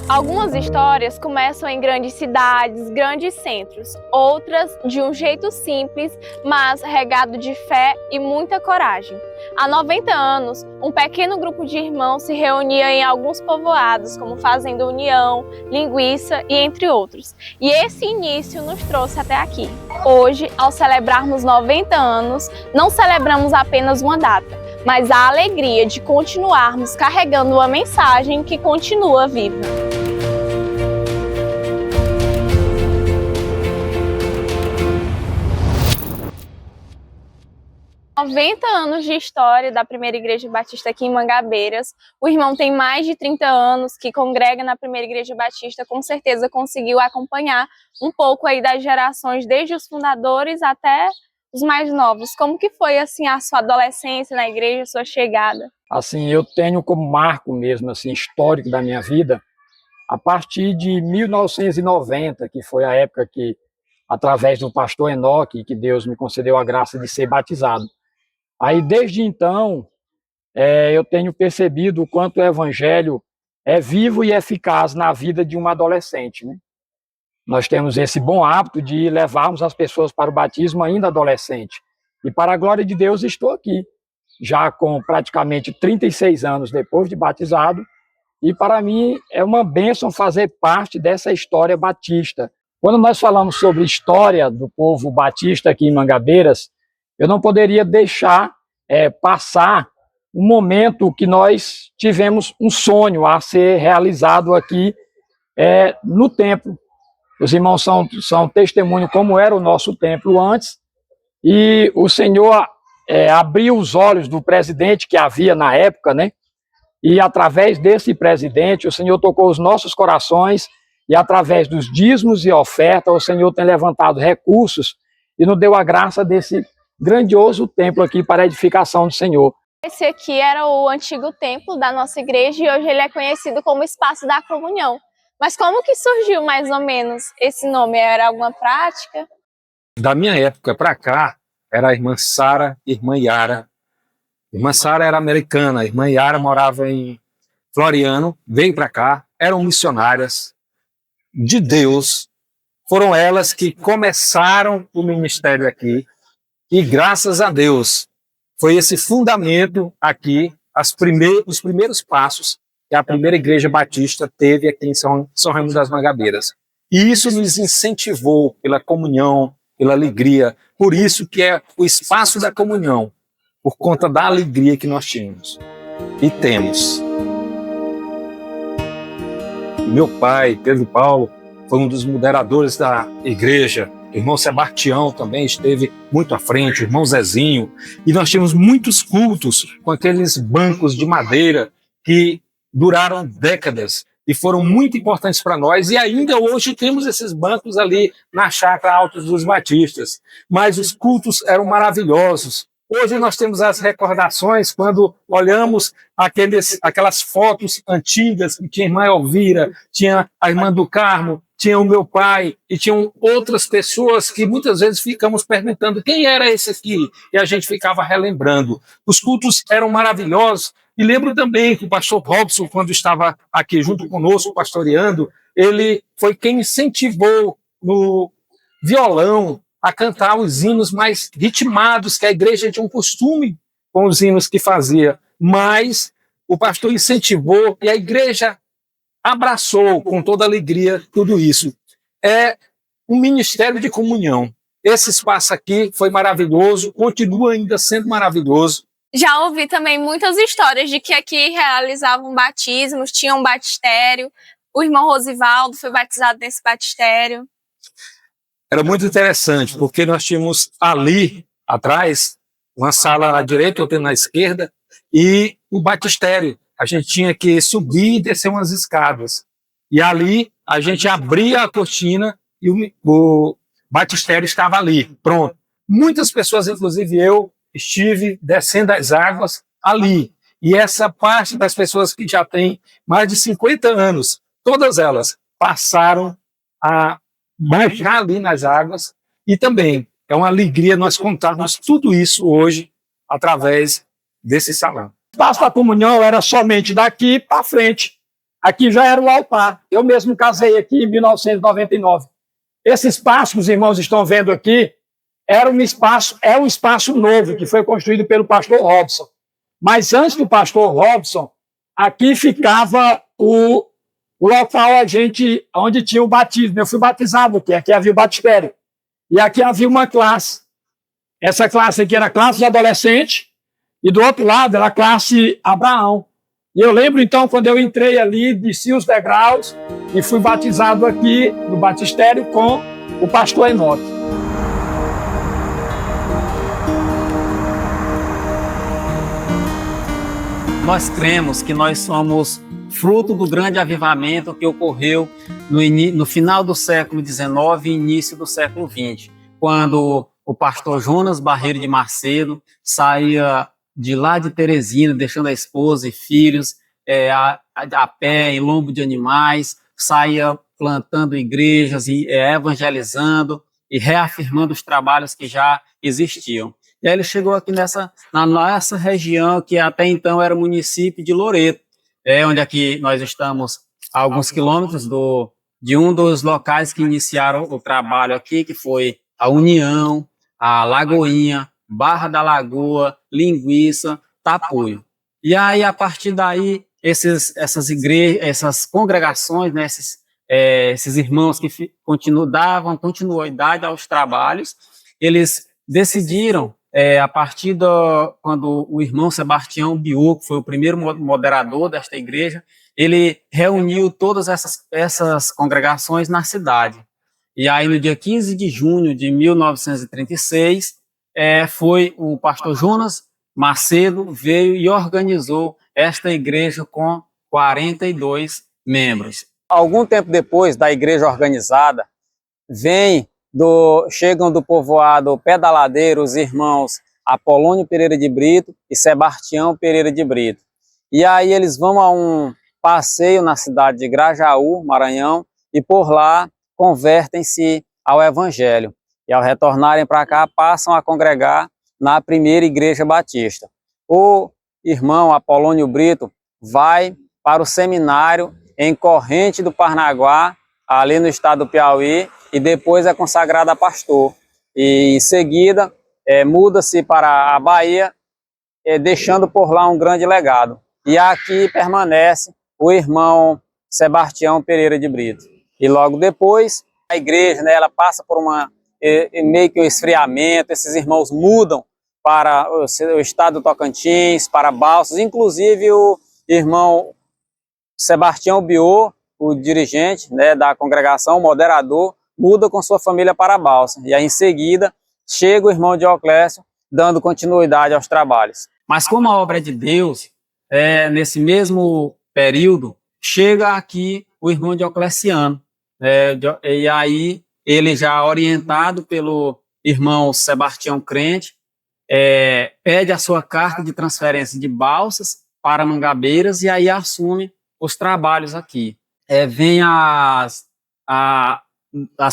Algumas histórias começam em grandes cidades, grandes centros, outras de um jeito simples, mas regado de fé e muita coragem. Há 90 anos, um pequeno grupo de irmãos se reunia em alguns povoados, como Fazenda União, Linguiça e entre outros. E esse início nos trouxe até aqui. Hoje, ao celebrarmos 90 anos, não celebramos apenas uma data, mas a alegria de continuarmos carregando uma mensagem que continua viva. 90 anos de história da Primeira Igreja Batista aqui em Mangabeiras. O irmão tem mais de 30 anos que congrega na Primeira Igreja Batista, com certeza conseguiu acompanhar um pouco aí das gerações, desde os fundadores até os mais novos. Como que foi assim a sua adolescência na igreja, a sua chegada? Assim, eu tenho como marco mesmo assim histórico da minha vida a partir de 1990, que foi a época que, através do pastor Enoque, que Deus me concedeu a graça de ser batizado. Aí, desde então, eu tenho percebido o quanto o evangelho é vivo e eficaz na vida de um adolescente, né? Nós temos esse bom hábito de levarmos as pessoas para o batismo ainda adolescente. E, para a glória de Deus, estou aqui, já com praticamente 36 anos depois de batizado, e para mim é uma bênção fazer parte dessa história batista. Quando nós falamos sobre história do povo batista aqui em Mangabeiras, eu não poderia deixar passar um momento que nós tivemos um sonho a ser realizado aqui no templo. Os irmãos são testemunho como era o nosso templo antes, e o Senhor abriu os olhos do presidente que havia na época, né? E através desse presidente, o Senhor tocou os nossos corações, e através dos dízimos e oferta, o Senhor tem levantado recursos e nos deu a graça desse grandioso templo aqui para a edificação do Senhor. Esse aqui era o antigo templo da nossa igreja e hoje ele é conhecido como Espaço da Comunhão. Mas como que surgiu mais ou menos esse nome? Era alguma prática? Da minha época para cá, era a irmã Sara e a irmã Yara. A irmã Sara era americana, a irmã Yara morava em Floriano, veio para cá, eram missionárias de Deus. Foram elas que começaram o ministério aqui. E graças a Deus, foi esse fundamento aqui, os primeiros passos que a primeira igreja batista teve aqui em São Raimundo das Mangabeiras. E isso nos incentivou pela comunhão, pela alegria. Por isso que é o espaço da comunhão, por conta da alegria que nós tínhamos e temos. Meu pai, Pedro Paulo, foi um dos moderadores da igreja. O irmão Sebastião também esteve muito à frente, o irmão Zezinho. E nós tínhamos muitos cultos com aqueles bancos de madeira que duraram décadas e foram muito importantes para nós. E ainda hoje temos esses bancos ali na chácara Altos dos Batistas. Mas os cultos eram maravilhosos. Hoje nós temos as recordações quando olhamos aquelas fotos antigas que tinha a irmã Elvira, tinha a irmã do Carmo, tinha o meu pai e tinham outras pessoas que muitas vezes ficamos perguntando quem era esse aqui, e a gente ficava relembrando. Os cultos eram maravilhosos, e lembro também que o pastor Robson, quando estava aqui junto conosco, pastoreando, ele foi quem incentivou no violão a cantar os hinos mais ritmados, que a igreja tinha um costume com os hinos que fazia, mas o pastor incentivou e a igreja abraçou com toda alegria tudo isso. É um ministério de comunhão. Esse espaço aqui foi maravilhoso, continua ainda sendo maravilhoso. Já ouvi também muitas histórias de que aqui realizavam batismos, tinha um batistério. O irmão Rosivaldo foi batizado nesse batistério. Era muito interessante, porque nós tínhamos ali atrás uma sala à direita, outra na esquerda, e o batistério. A gente tinha que subir e descer umas escadas. E ali a gente abria a cortina e o batistério estava ali, pronto. Muitas pessoas, inclusive eu, estive descendo as águas ali. E essa parte das pessoas que já têm mais de 50 anos, todas elas passaram a marchar ali nas águas. E também é uma alegria nós contarmos tudo isso hoje através desse salão. O espaço da comunhão era somente daqui para frente. aqui já era o altar. Eu mesmo casei aqui em 1999. Esse espaço que os irmãos estão vendo aqui é um espaço novo que foi construído pelo pastor Robson. Mas antes do pastor Robson, aqui ficava o local onde tinha o batismo. Eu fui batizado aqui havia o batistério. E aqui havia uma classe. Essa classe aqui era a classe de adolescente, e do outro lado era a classe Abraão. E eu lembro, então, quando eu entrei ali, desci os degraus e fui batizado aqui no batistério com o pastor Enoque. Nós cremos que nós somos fruto do grande avivamento que ocorreu no final do século XIX e início do século XX, quando o pastor Jonas Barreiro de Macedo saía de lá de Teresina, deixando a esposa e filhos a pé, em lombo de animais, saía plantando igrejas e evangelizando e reafirmando os trabalhos que já existiam. E aí ele chegou aqui na nossa região, que até então era o município de Loreto, onde aqui nós estamos a alguns quilômetros de um dos locais que iniciaram o trabalho aqui, que foi a União, a Lagoinha, Barra da Lagoa, Linguiça, Tapuio. E aí, a partir daí, essas igrejas, essas congregações, né, esses irmãos que davam continuidade aos trabalhos, eles decidiram, a partir quando o irmão Sebastião Biot, que foi o primeiro moderador desta igreja, ele reuniu todas essas congregações na cidade. E aí, no dia 15 de junho de 1936, foi o pastor Jonas Macedo veio e organizou esta igreja com 42 membros. Algum tempo depois da igreja organizada, chegam do povoado Pedaladeiro os irmãos Apolônio Pereira de Brito e Sebastião Pereira de Brito. E aí eles vão a um passeio na cidade de Grajaú, Maranhão, e por lá convertem-se ao Evangelho. E ao retornarem para cá, passam a congregar na primeira igreja batista. O irmão Apolônio Brito vai para o seminário em Corrente do Parnaguá, ali no estado do Piauí, e depois é consagrado a pastor. E em seguida muda-se para a Bahia, deixando por lá um grande legado. E aqui permanece o irmão Sebastião Pereira de Brito. E logo depois, a igreja, né, ela passa por meio que um esfriamento, esses irmãos mudam para o estado do Tocantins, para Balsas, inclusive o irmão Sebastião Biot, o dirigente, né, da congregação, o moderador, muda com sua família para Balsas. E aí em seguida chega o irmão Dioclésio, dando continuidade aos trabalhos. Mas como a obra é de Deus, nesse mesmo período, chega aqui o irmão Diocleciano, e aí ele já orientado pelo irmão Sebastião Crente, pede a sua carta de transferência de Balsas para Mangabeiras e aí assume os trabalhos aqui. Vem as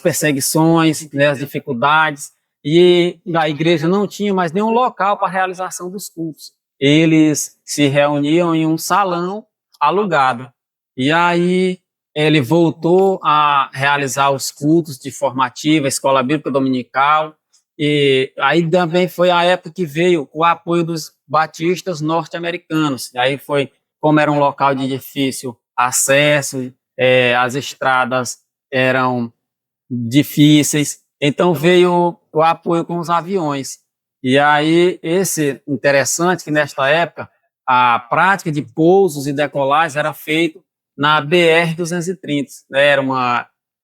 perseguições, né, as dificuldades, e a igreja não tinha mais nenhum local para a realização dos cultos. Eles se reuniam em um salão alugado. E aí ele voltou a realizar os cultos de formativa, escola bíblica dominical, e aí também foi a época que veio o apoio dos batistas norte-americanos. E aí foi, como era um local de difícil acesso, as estradas eram difíceis, então veio o apoio com os aviões. E aí, interessante que nesta época, a prática de pousos e decolagens era feita na BR-230, né?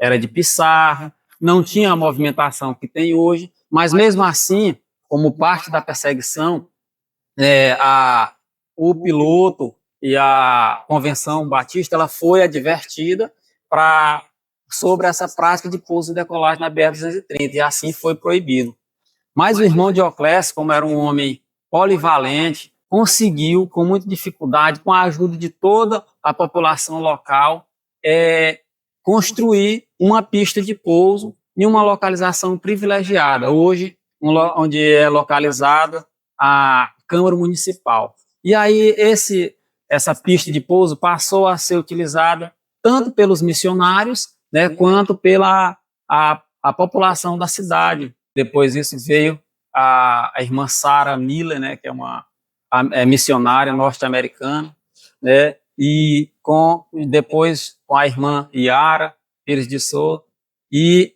Era de pissarra, não tinha a movimentação que tem hoje, mas mesmo assim, como parte da perseguição, o piloto e a Convenção Batista ela foi advertida sobre essa prática de pouso e decolagem na BR-230, e assim foi proibido. Mas o irmão Dioclésio, como era um homem polivalente, conseguiu, com muita dificuldade, com a ajuda de toda a população local, construir uma pista de pouso em uma localização privilegiada, hoje, onde é localizada a Câmara Municipal. E aí, essa pista de pouso passou a ser utilizada tanto pelos missionários, né, quanto pela a população da cidade. Depois disso veio a irmã Sarah Miller, né, que é uma missionária norte-americana, né, e depois com a irmã Yara Pires de Souza, e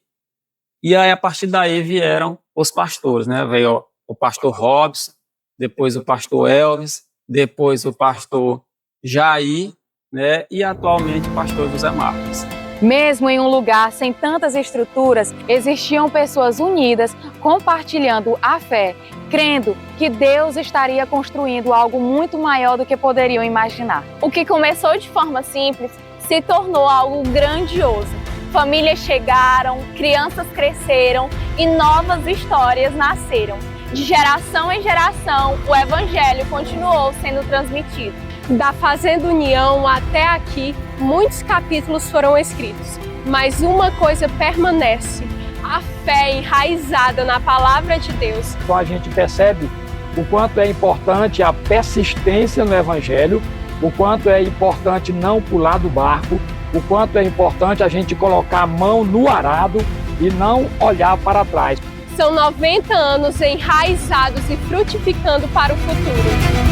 aí a partir daí vieram os pastores, né, veio o pastor Robson, depois o pastor Elvis, depois o pastor Jair, né, e atualmente o pastor José Marques. Mesmo em um lugar sem tantas estruturas, existiam pessoas unidas, compartilhando a fé, crendo que Deus estaria construindo algo muito maior do que poderiam imaginar. O que começou de forma simples se tornou algo grandioso. Famílias chegaram, crianças cresceram e novas histórias nasceram. De geração em geração, o Evangelho continuou sendo transmitido. Da Fazenda União até aqui, muitos capítulos foram escritos, mas uma coisa permanece: a fé enraizada na palavra de Deus. Então a gente percebe o quanto é importante a persistência no Evangelho, o quanto é importante não pular do barco, o quanto é importante a gente colocar a mão no arado e não olhar para trás. São 90 anos enraizados e frutificando para o futuro.